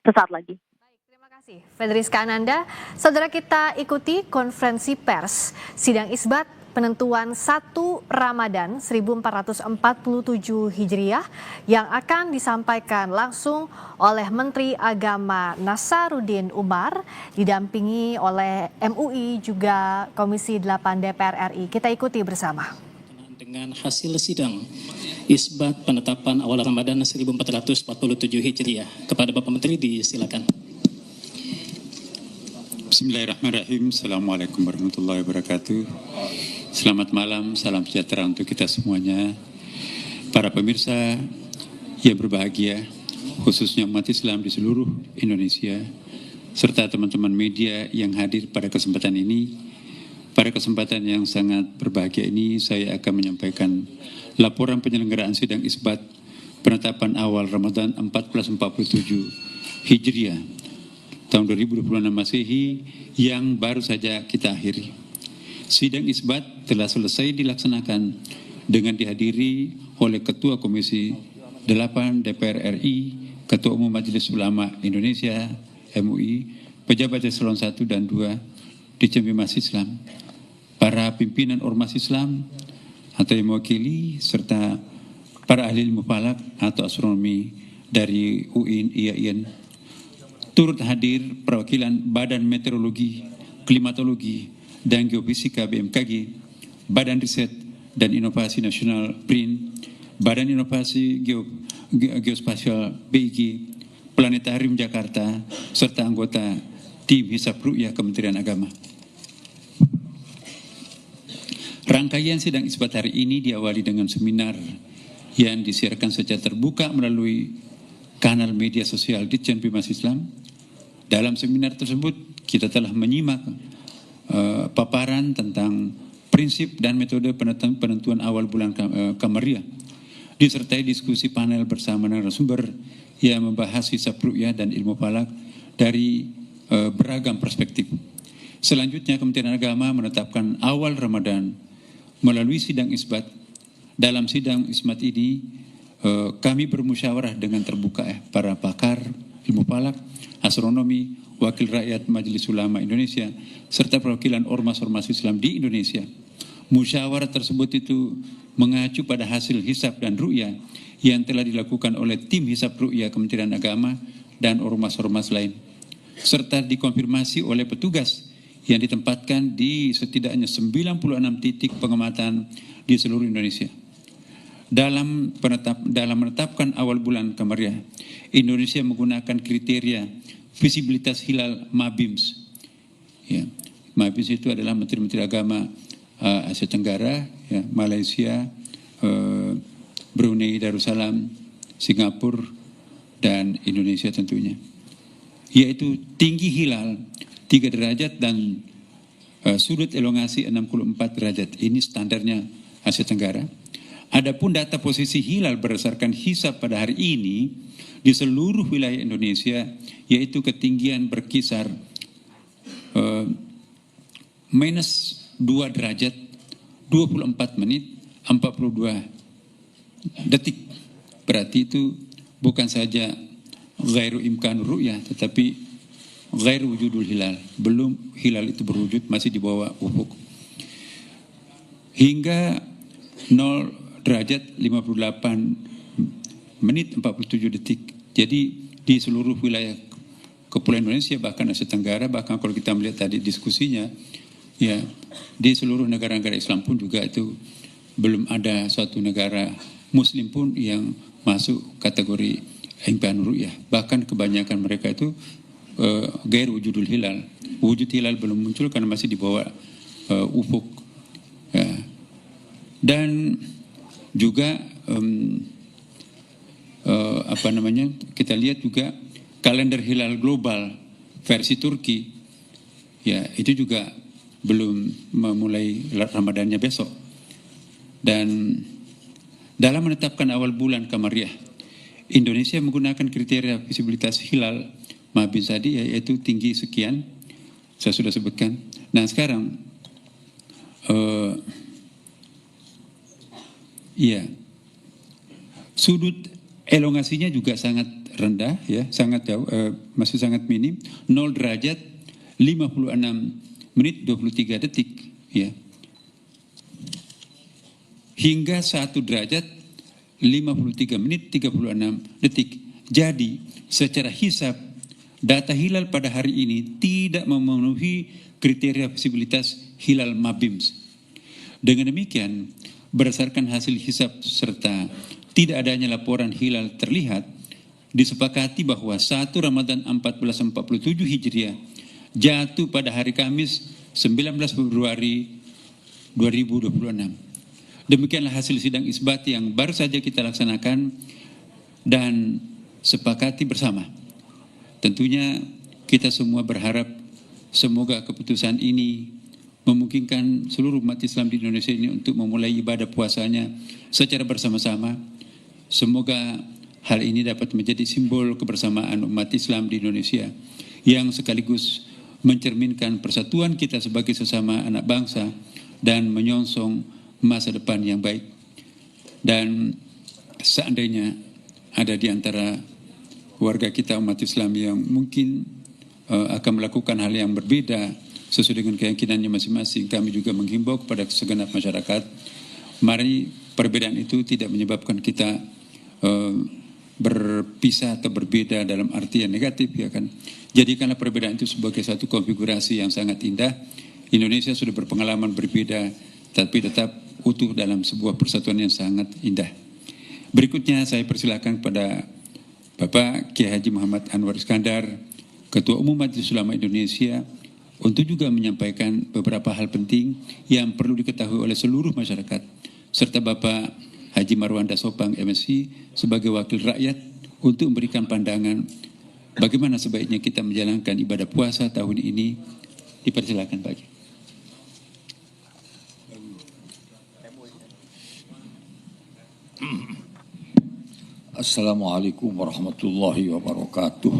sesaat lagi. Terima kasih, Fedriska Ananda. Saudara, kita ikuti konferensi pers sidang isbat penentuan 1 Ramadan 1447 Hijriah yang akan disampaikan langsung oleh Menteri Agama Nasaruddin Umar, didampingi oleh MUI juga Komisi 8 DPR RI. Kita ikuti bersama. Dengan hasil sidang isbat penetapan awal Ramadan 1447 Hijriah. Kepada Bapak Menteri disilakan. Bismillahirrahmanirrahim. Assalamualaikum warahmatullahi wabarakatuh. Selamat malam, salam sejahtera untuk kita semuanya. Para pemirsa yang berbahagia, khususnya umat Islam di seluruh Indonesia, serta teman-teman media yang hadir pada kesempatan ini. Pada kesempatan yang sangat berbahagia ini, saya akan menyampaikan laporan penyelenggaraan sidang isbat penetapan awal Ramadan 1447 Hijriah tahun 2026 Masehi yang baru saja kita akhiri. Sidang isbat telah selesai dilaksanakan dengan dihadiri oleh Ketua Komisi 8 DPR RI, Ketua Umum Majelis Ulama Indonesia MUI, pejabat eselon 1 dan 2 di Mas Islam, para pimpinan ormas Islam atau yang mewakili, serta para ahli ilmu falak atau astronomi dari UIN, IAIN. Turut hadir perwakilan Badan Meteorologi, Klimatologi, dan Geofisika BMKG, Badan Riset dan Inovasi Nasional BRIN, Badan Inovasi Geospasial BIG, Planetarium Jakarta, serta anggota tim Hisab Ru'yah Kementerian Agama. Rangkaian sidang isbat hari ini diawali dengan seminar yang disiarkan secara terbuka melalui kanal media sosial Ditjen Mas Islam. Dalam seminar tersebut kita telah menyimak paparan tentang prinsip dan metode penentuan awal bulan Kamariah, disertai diskusi panel bersama narasumber yang membahas hisab ru'yah dan ilmu falak dari beragam perspektif. Selanjutnya Kementerian Agama menetapkan awal Ramadan melalui sidang isbat. Dalam sidang isbat ini kami bermusyawarah dengan terbuka para pakar ilmu falak, astronomi, wakil rakyat Majelis Ulama Indonesia, serta perwakilan ormas-ormas Islam di Indonesia. Musyawarah tersebut itu mengacu pada hasil hisab dan ru'yah yang telah dilakukan oleh tim hisab ru'yah Kementerian Agama dan ormas-ormas lain, serta dikonfirmasi oleh petugas yang ditempatkan di setidaknya 96 titik pengamatan di seluruh Indonesia. Dalam menetapkan awal bulan Kamariah, Indonesia menggunakan kriteria visibilitas hilal MABIMS. Ya, MABIMS itu adalah Menteri-Menteri Agama Asia Tenggara, ya, Malaysia, Brunei Darussalam, Singapura, dan Indonesia tentunya. Yaitu tinggi hilal 3 derajat dan sudut elongasi 64 derajat. Ini standarnya Asia Tenggara. Adapun data posisi hilal berdasarkan hisab pada hari ini di seluruh wilayah Indonesia, yaitu ketinggian berkisar minus 2 derajat 24 menit 42 detik. Berarti itu bukan saja ghairu imkan ru'yah, tetapi ghairu wujudul hilal, belum hilal itu berwujud, masih di bawah ufuk. Hingga 0 derajat 58 menit 47 detik. Jadi di seluruh wilayah Kepulauan Indonesia, bahkan Asia Tenggara, bahkan kalau kita melihat tadi diskusinya, ya, di seluruh negara-negara Islam pun juga itu belum ada suatu negara Muslim pun yang masuk kategori imkan ru'yah. Bahkan kebanyakan mereka itu gair wujudul hilal. Wujud hilal belum muncul karena masih di bawah ufuk. Ya. Dan juga kita lihat juga kalender hilal global versi Turki, ya, itu juga belum memulai Ramadannya besok. Dan dalam menetapkan awal bulan Kamariah, Indonesia menggunakan kriteria visibilitas hilal MABIMS tadi, yaitu tinggi sekian, saya sudah sebutkan. Nah sekarang, sudut Elongasinya juga sangat rendah, ya, sangat jauh, masih sangat minim, 0 derajat 56 menit 23 detik, ya. Hingga 1 derajat 53 menit 36 detik. Jadi secara hisab data hilal pada hari ini tidak memenuhi kriteria visibilitas hilal MABIMS. Dengan demikian, berdasarkan hasil hisab serta tidak adanya laporan hilal terlihat, disepakati bahwa 1 Ramadan 1447 Hijriah jatuh pada hari Kamis 19 Februari 2026. Demikianlah hasil sidang isbat yang baru saja kita laksanakan dan sepakati bersama. Tentunya kita semua berharap semoga keputusan ini memungkinkan seluruh umat Islam di Indonesia ini untuk memulai ibadah puasanya secara bersama-sama. Semoga hal ini dapat menjadi simbol kebersamaan umat Islam di Indonesia yang sekaligus mencerminkan persatuan kita sebagai sesama anak bangsa dan menyongsong masa depan yang baik. Dan seandainya ada di antara warga kita umat Islam yang mungkin akan melakukan hal yang berbeda sesuai dengan keyakinannya masing-masing, kami juga menghimbau kepada segenap masyarakat, mari perbedaan itu tidak menyebabkan kita berpisah atau berbeda dalam arti yang negatif, ya kan. Jadikanlah perbedaan itu sebagai satu konfigurasi yang sangat indah. Indonesia sudah berpengalaman berbeda, tapi tetap utuh dalam sebuah persatuan yang sangat indah. Berikutnya saya persilakan kepada Bapak Kiai Haji Muhammad Anwar Iskandar, Ketua Umum Majelis Ulama Indonesia, untuk juga menyampaikan beberapa hal penting yang perlu diketahui oleh seluruh masyarakat, serta Bapak Haji Marwan Dasopang MSI sebagai wakil rakyat untuk memberikan pandangan bagaimana sebaiknya kita menjalankan ibadah puasa tahun ini. Dipersilakan Pak Haji. Assalamualaikum warahmatullahi wabarakatuh.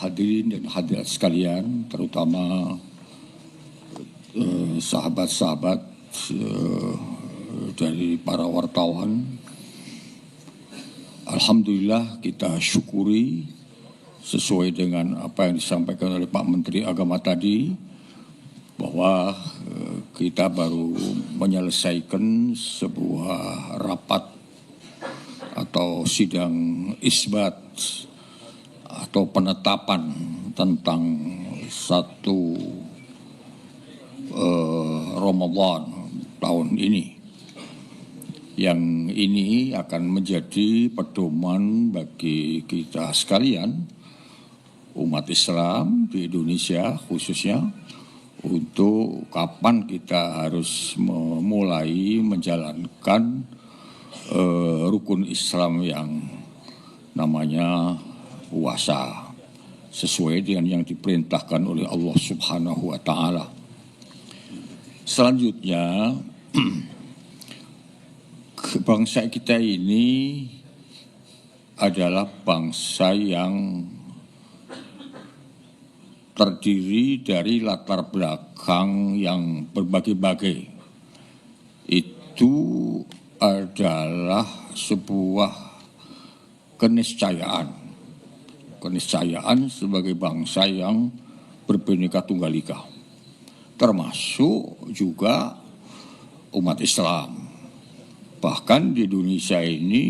Hadirin dan hadirat sekalian, terutama sahabat-sahabat dari para wartawan. Alhamdulillah kita syukuri sesuai dengan apa yang disampaikan oleh Pak Menteri Agama tadi, bahwa kita baru menyelesaikan sebuah rapat atau sidang isbat atau penetapan tentang 1 Ramadan tahun ini. Yang ini akan menjadi pedoman bagi kita sekalian, umat Islam di Indonesia khususnya, untuk kapan kita harus memulai menjalankan rukun Islam yang namanya puasa sesuai dengan yang diperintahkan oleh Allah Subhanahu wa taala. Selanjutnya, bangsa kita ini adalah bangsa yang terdiri dari latar belakang yang berbagai-bagai. Itu adalah sebuah keniscayaan sebagai bangsa yang berbhinneka tunggal ika, termasuk juga umat Islam. Bahkan di Indonesia ini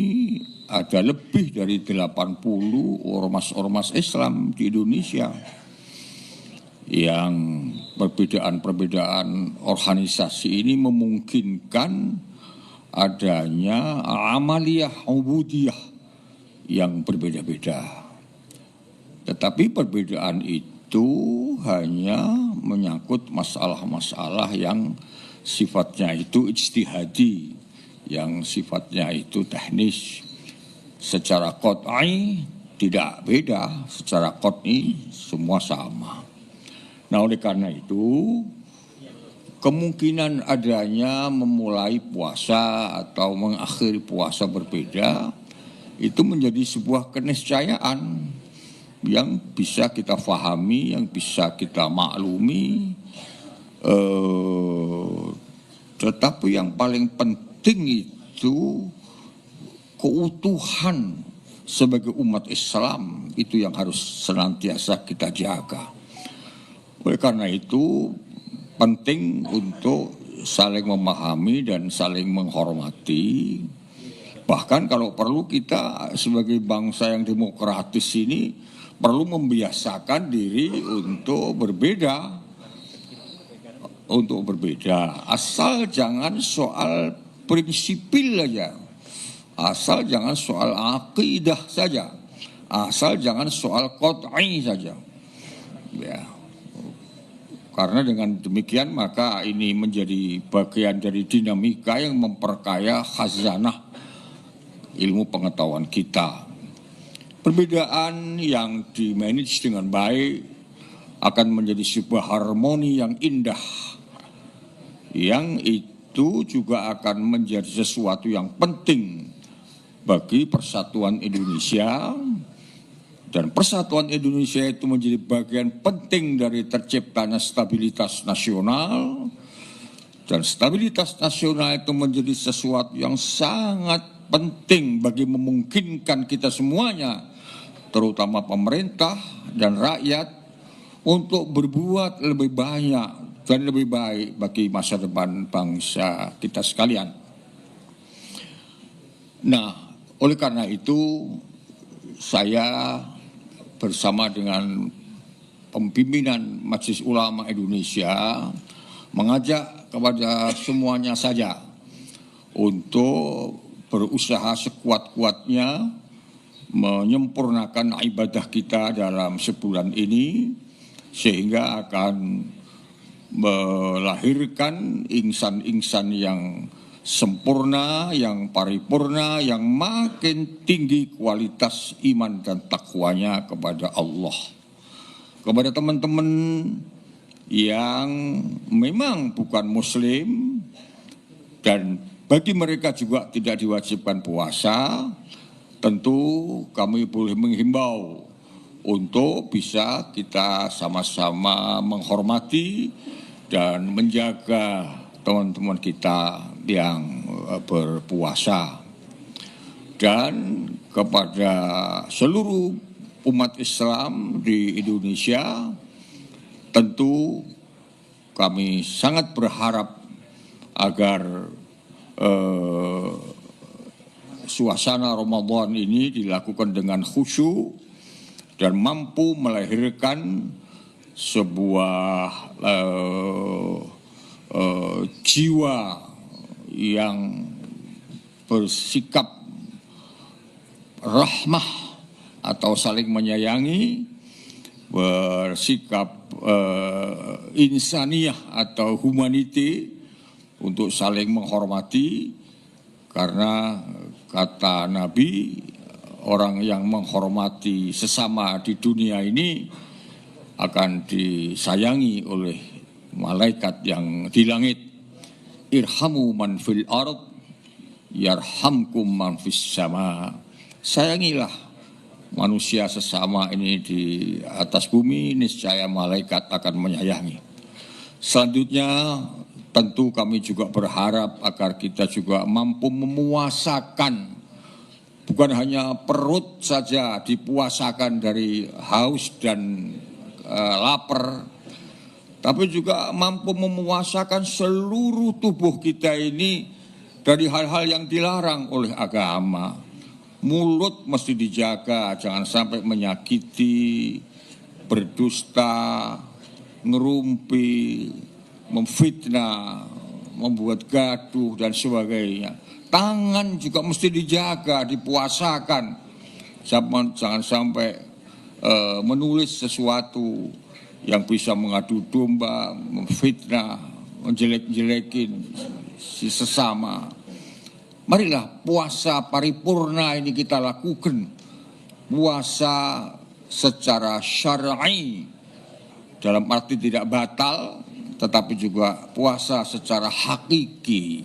ada lebih dari 80 ormas-ormas Islam di Indonesia, yang perbedaan-perbedaan organisasi ini memungkinkan adanya amaliyah ubudiyah yang berbeda-beda. Tetapi perbedaan itu hanya menyangkut masalah-masalah yang sifatnya itu ijtihadi, yang sifatnya itu teknis. Secara qat'i tidak beda, secara qat'i semua sama. Nah, oleh karena itu, kemungkinan adanya memulai puasa atau mengakhiri puasa berbeda, itu menjadi sebuah keniscayaan yang bisa kita fahami, yang bisa kita maklumi. Tetapi yang paling penting penting itu keutuhan sebagai umat Islam, itu yang harus senantiasa kita jaga. Oleh karena itu penting untuk saling memahami dan saling menghormati. Bahkan kalau perlu kita sebagai bangsa yang demokratis ini perlu membiasakan diri untuk berbeda. Asal jangan soal prinsipil aja. Asal jangan soal akidah saja. Asal jangan soal qot'i saja. Ya. Karena dengan demikian maka ini menjadi bagian dari dinamika yang memperkaya khazanah ilmu pengetahuan kita. Perbedaan yang dimanage dengan baik akan menjadi sebuah harmoni yang indah, yang itu juga akan menjadi sesuatu yang penting bagi persatuan Indonesia. Dan persatuan Indonesia itu menjadi bagian penting dari terciptanya stabilitas nasional. Dan stabilitas nasional itu menjadi sesuatu yang sangat penting bagi memungkinkan kita semuanya, terutama pemerintah dan rakyat, untuk berbuat lebih banyak dan lebih baik bagi masa depan bangsa kita sekalian. Nah, oleh karena itu saya bersama dengan pimpinan Majelis Ulama Indonesia mengajak kepada semuanya saja untuk berusaha sekuat-kuatnya menyempurnakan ibadah kita dalam sebulan ini, sehingga akan melahirkan insan-insan yang sempurna, yang paripurna, yang makin tinggi kualitas iman dan takwanya kepada Allah. Kepada teman-teman yang memang bukan muslim dan bagi mereka juga tidak diwajibkan puasa, tentu kami boleh menghimbau untuk bisa kita sama-sama menghormati dan menjaga teman-teman kita yang berpuasa. Dan kepada seluruh umat Islam di Indonesia, tentu kami sangat berharap agar suasana Ramadan ini dilakukan dengan khusyuk dan mampu melahirkan sebuah jiwa yang bersikap rahmah atau saling menyayangi, bersikap insaniyah atau humanity, untuk saling menghormati. Karena kata Nabi, orang yang menghormati sesama di dunia ini akan disayangi oleh malaikat yang di langit. Irhamu man fil ard yarhamkum man fis sama. Sayangilah manusia sesama ini di atas bumi, niscaya malaikat akan menyayangi. Selanjutnya tentu kami juga berharap agar kita juga mampu memuasakan, bukan hanya perut saja dipuasakan dari haus dan lapar, tapi juga mampu memuasakan seluruh tubuh kita ini dari hal-hal yang dilarang oleh agama. Mulut mesti dijaga, jangan sampai menyakiti, berdusta, ngerumpi, memfitnah, membuat gaduh dan sebagainya. Tangan juga mesti dijaga, dipuasakan. Jangan sampai menulis sesuatu yang bisa mengadu domba, memfitnah, menjelek-jelekin si sesama. Marilah puasa paripurna ini kita lakukan. Puasa secara syar'i, dalam arti tidak batal, tetapi juga puasa secara hakiki,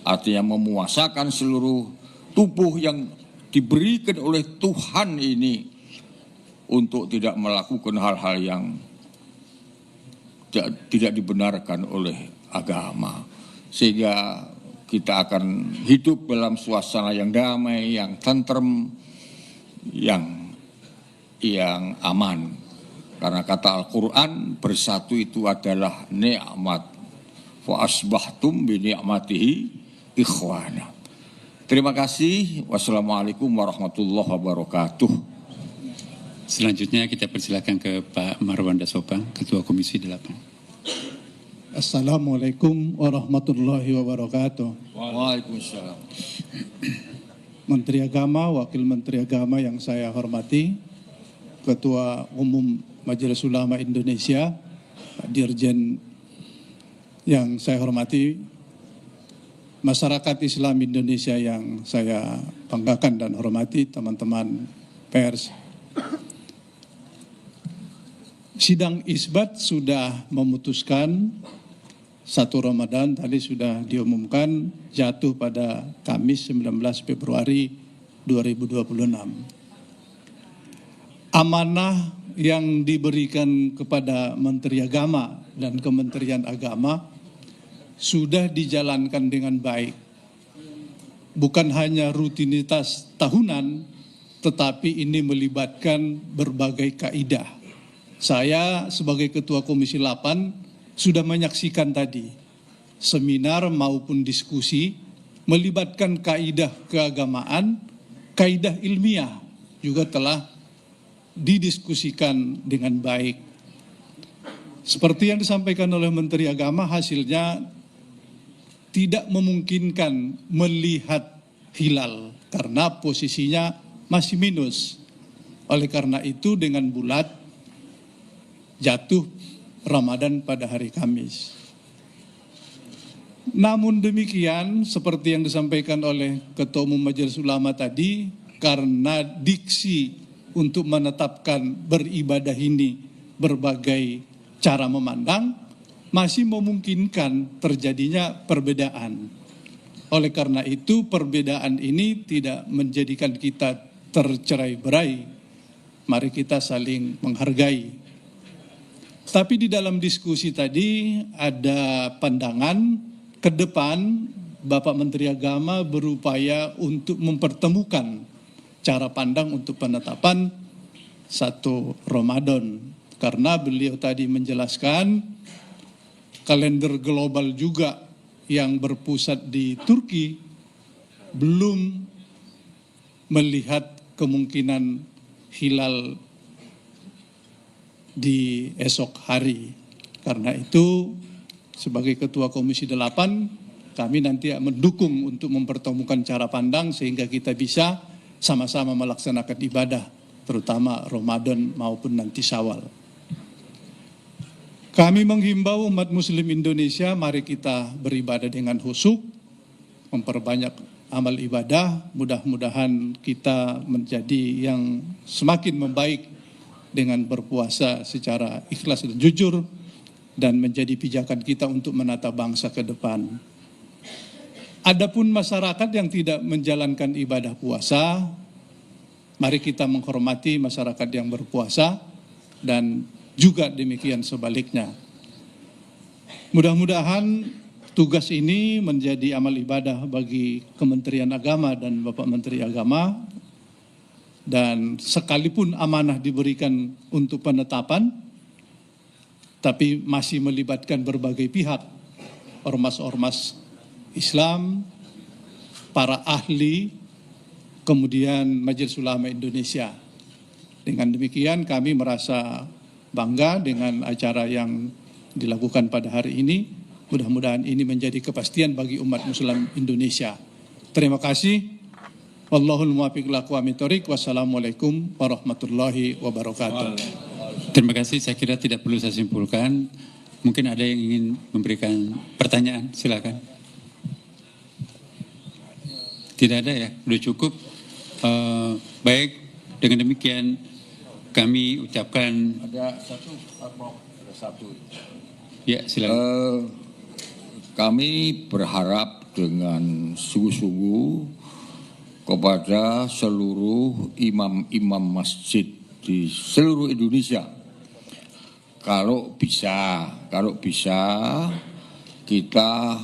artinya memuasakan seluruh tubuh yang diberikan oleh Tuhan ini untuk tidak melakukan hal-hal yang tidak dibenarkan oleh agama. Sehingga kita akan hidup dalam suasana yang damai, yang tentrem, yang aman. Karena kata Al-Quran, bersatu itu adalah nikmat. Fa asbahtum bi ni'matihi ikhwana. Terima kasih. Wassalamualaikum warahmatullahi wabarakatuh. Selanjutnya kita persilakan ke Pak Marwan Dasopa, Ketua Komisi 8. Assalamualaikum warahmatullahi wabarakatuh. Waalaikumsalam. Menteri Agama, Wakil Menteri Agama yang saya hormati, Ketua Umum Majelis Ulama Indonesia, Pak Dirjen yang saya hormati, masyarakat Islam Indonesia yang saya banggakan dan hormati, teman-teman pers. Sidang isbat sudah memutuskan 1 Ramadan tadi sudah diumumkan jatuh pada Kamis 19 Februari 2026. Amanah yang diberikan kepada Menteri Agama dan Kementerian Agama sudah dijalankan dengan baik. Bukan hanya rutinitas tahunan, tetapi ini melibatkan berbagai kaidah. Saya sebagai Ketua Komisi 8 sudah menyaksikan tadi seminar maupun diskusi melibatkan kaidah keagamaan, kaidah ilmiah juga telah didiskusikan dengan baik. Seperti yang disampaikan oleh Menteri Agama, hasilnya tidak memungkinkan melihat hilal karena posisinya masih minus. Oleh karena itu dengan bulat jatuh Ramadan pada hari Kamis. Namun demikian, seperti yang disampaikan oleh Ketua Umum Majelis Ulama tadi, karena diksi untuk menetapkan beribadah ini berbagai cara memandang, masih memungkinkan terjadinya perbedaan. Oleh karena itu, perbedaan ini tidak menjadikan kita tercerai-berai. Mari kita saling menghargai. Tapi di dalam diskusi tadi ada pandangan ke depan Bapak Menteri Agama berupaya untuk mempertemukan cara pandang untuk penetapan 1 Ramadan. Karena beliau tadi menjelaskan kalender global juga yang berpusat di Turki belum melihat kemungkinan hilal di esok hari. Karena itu sebagai Ketua Komisi 8 kami nanti mendukung untuk mempertemukan cara pandang sehingga kita bisa sama-sama melaksanakan ibadah terutama Ramadan maupun nanti Syawal. Kami menghimbau umat muslim Indonesia, mari kita beribadah dengan khusyuk, memperbanyak amal ibadah, mudah-mudahan kita menjadi yang semakin membaik dengan berpuasa secara ikhlas dan jujur dan menjadi pijakan kita untuk menata bangsa ke depan. Adapun masyarakat yang tidak menjalankan ibadah puasa, mari kita menghormati masyarakat yang berpuasa dan juga demikian sebaliknya. Mudah-mudahan tugas ini menjadi amal ibadah bagi Kementerian Agama dan Bapak Menteri Agama. Dan sekalipun amanah diberikan untuk penetapan, tapi masih melibatkan berbagai pihak, ormas-ormas Islam, para ahli, kemudian Majelis Ulama Indonesia. Dengan demikian kami merasa bangga dengan acara yang dilakukan pada hari ini. Mudah-mudahan ini menjadi kepastian bagi umat Muslim Indonesia. Terima kasih. Wallahul muwaffiq ila aqwamit thoriq. Wassalamualaikum warahmatullahi wabarakatuh. Terima kasih, saya kira tidak perlu saya simpulkan. Mungkin ada yang ingin memberikan pertanyaan, silakan. Tidak ada ya, sudah cukup. Baik, dengan demikian kami ucapkan. Ada satu. Ya, silakan. Kami berharap dengan sungguh-sungguh kepada seluruh imam-imam masjid di seluruh Indonesia. Kalau bisa kita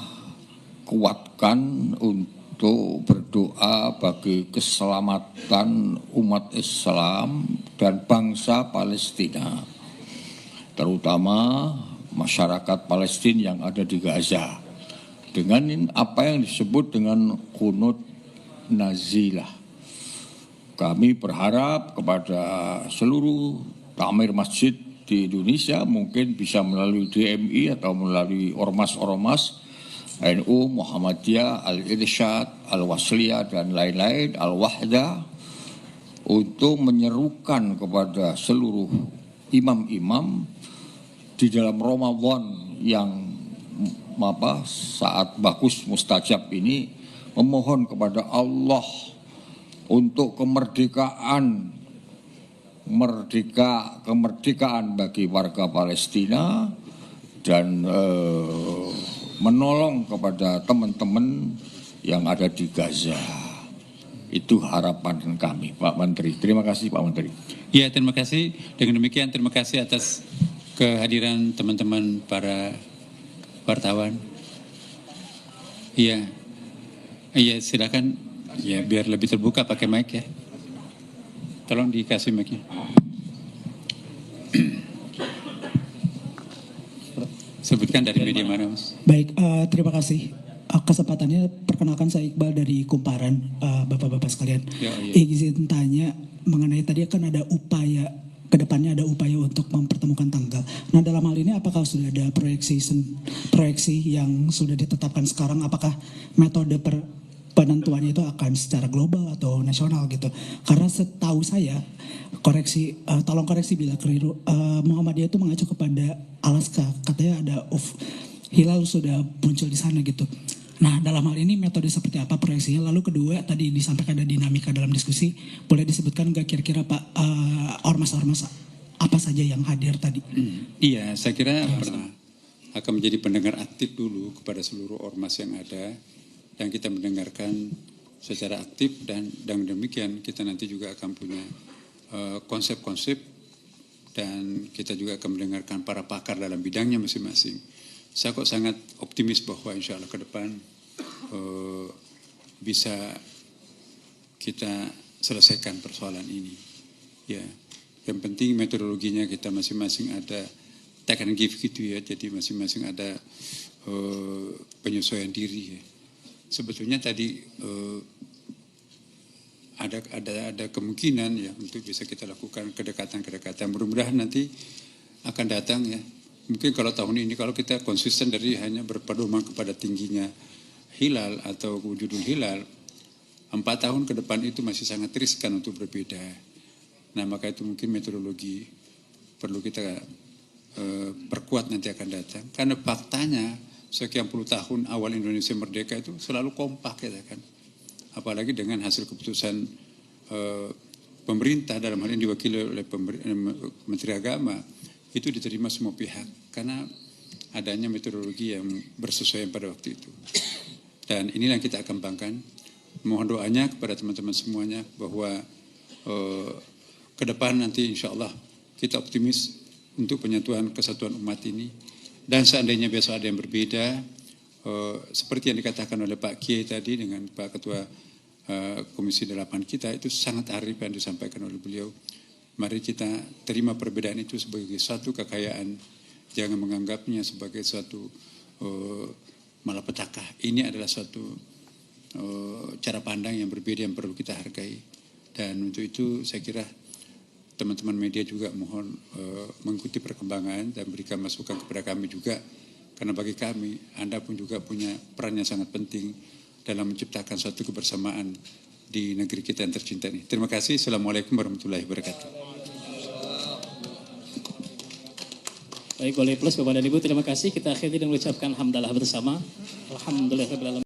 kuatkan untuk berdoa bagi keselamatan umat Islam dan bangsa Palestina, terutama masyarakat Palestina yang ada di Gaza, dengan apa yang disebut dengan qunut nazilah. Kami berharap kepada seluruh takmir masjid di Indonesia, mungkin bisa melalui DMI atau melalui ormas-ormas NU, Muhammadiyah, Al-Irsyad, Al-Wasliyah, dan lain-lain, Al-Wahdah, untuk menyerukan kepada seluruh imam-imam di dalam Ramadan yang saat bagus mustajab ini, memohon kepada Allah untuk kemerdekaan bagi warga Palestina dan menolong kepada teman-teman yang ada di Gaza. Itu harapan kami, Pak Menteri. Terima kasih, Pak Menteri. Ya, terima kasih. Dengan demikian terima kasih atas kehadiran teman-teman para wartawan. Iya, silakan. Ya, biar lebih terbuka pakai mic ya. Tolong dikasih mic-nya. Sebutkan dari media mana, Mas? Baik, terima kasih. Kesempatannya, perkenalkan saya Iqbal dari Kumparan, Bapak-Bapak sekalian. Izin tanya mengenai tadi kan ada upaya, kedepannya ada upaya untuk mempertemukan tanggal. Nah, dalam hal ini apakah sudah ada proyeksi yang sudah ditetapkan sekarang? Apakah metode penentuannya itu akan secara global atau nasional gitu? Karena setahu saya, tolong koreksi bila keliru, Muhammadiyah itu mengacu kepada Alaska, katanya ada hilal sudah muncul di sana gitu. Nah, dalam hal ini metode seperti apa proyeksinya? Lalu kedua, tadi disampaikan ada dinamika dalam diskusi, boleh disebutkan nggak kira-kira Pak, ormas-ormas apa saja yang hadir tadi? Iya, saya kira pertama akan menjadi pendengar aktif dulu kepada seluruh ormas yang ada, dan kita mendengarkan secara aktif, dan demikian kita nanti juga akan punya konsep-konsep, dan kita juga akan mendengarkan para pakar dalam bidangnya masing-masing. Saya kok sangat optimis bahwa insya Allah ke depan bisa kita selesaikan persoalan ini. Ya, yang penting metodologinya kita masing-masing ada take and give gitu ya, jadi masing-masing ada penyesuaian diri ya. Sebetulnya tadi ada kemungkinan ya untuk bisa kita lakukan kedekatan. Mudah-mudahan nanti akan datang ya. Mungkin kalau tahun ini kalau kita konsisten dari hanya berpedoman kepada tingginya hilal atau wujudul hilal, 4 tahun ke depan itu masih sangat riskan untuk berbeda. Nah, maka itu mungkin metodologi perlu kita perkuat nanti akan datang. Karena faktanya sekian puluh tahun awal Indonesia merdeka itu selalu kompak ya kan. Apalagi dengan hasil keputusan pemerintah, dalam hal ini diwakili oleh Menteri Agama, itu diterima semua pihak karena adanya metodologi yang bersesuaian pada waktu itu. Dan inilah yang kita kembangkan. Mohon doanya kepada teman-teman semuanya bahwa ke depan nanti insya Allah kita optimis untuk penyatuan kesatuan umat ini. Dan seandainya besok ada yang berbeda, seperti yang dikatakan oleh Pak Kiai tadi dengan Pak Ketua Komisi 8 kita, itu sangat arif yang disampaikan oleh beliau. Mari kita terima perbedaan itu sebagai satu kekayaan, jangan menganggapnya sebagai suatu malapetaka. Ini adalah suatu cara pandang yang berbeda yang perlu kita hargai. Dan untuk itu saya kira teman-teman media juga mohon mengikuti perkembangan dan berikan masukan kepada kami juga. Karena bagi kami, Anda pun juga punya peran yang sangat penting dalam menciptakan suatu kebersamaan di negeri kita yang tercinta ini. Terima kasih. Assalamualaikum warahmatullahi wabarakatuh. Baik, oleh plus Bapak dan Ibu, terima kasih. Kita akhiri dengan mengucapkan hamdalah bersama. Alhamdulillahirabbil alamin.